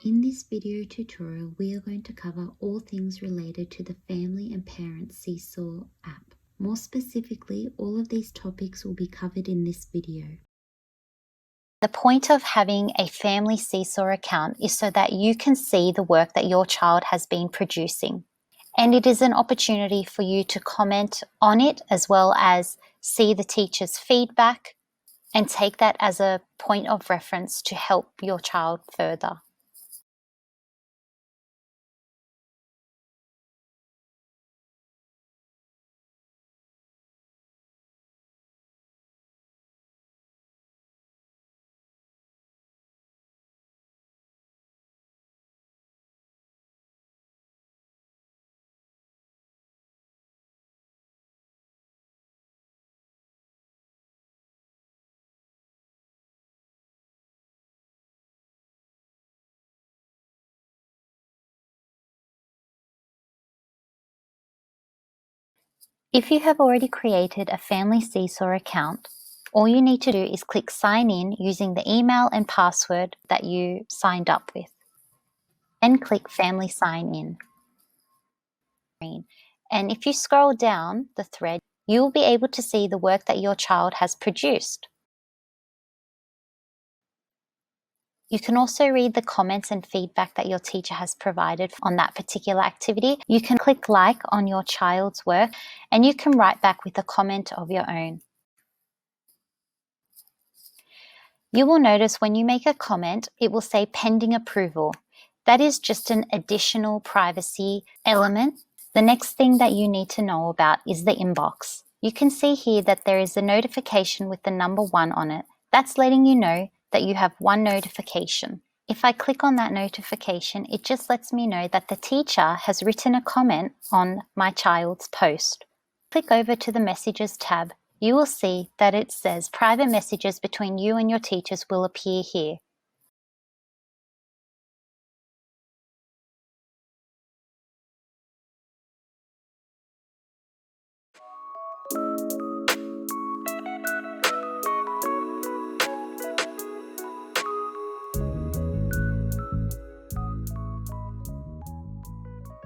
In this video tutorial, we are going to cover all things related to the Family and Parents Seesaw app. More specifically, all of these topics will be covered in this video. The point of having a Family Seesaw account is so that you can see the work that your child has been producing. And it is an opportunity for you to comment on it as well as see the teacher's feedback and take that as a point of reference to help your child further. If you have already created a Family Seesaw account, all you need to do is click sign in using the email and password that you signed up with. Then click Family Sign In. And if you scroll down the thread, you will be able to see the work that your child has produced. You can also read the comments and feedback that your teacher has provided on that particular activity. You can click like on your child's work and you can write back with a comment of your own. You will notice when you make a comment, it will say pending approval. That is just an additional privacy element. The next thing that you need to know about is the inbox. You can see here that there is a notification with the number 1 on it. That's letting you know that you have 1 notification. If I click on that notification, it just lets me know that the teacher has written a comment on my child's post. Click over to the Messages tab. You will see that it says private messages between you and your teachers will appear here.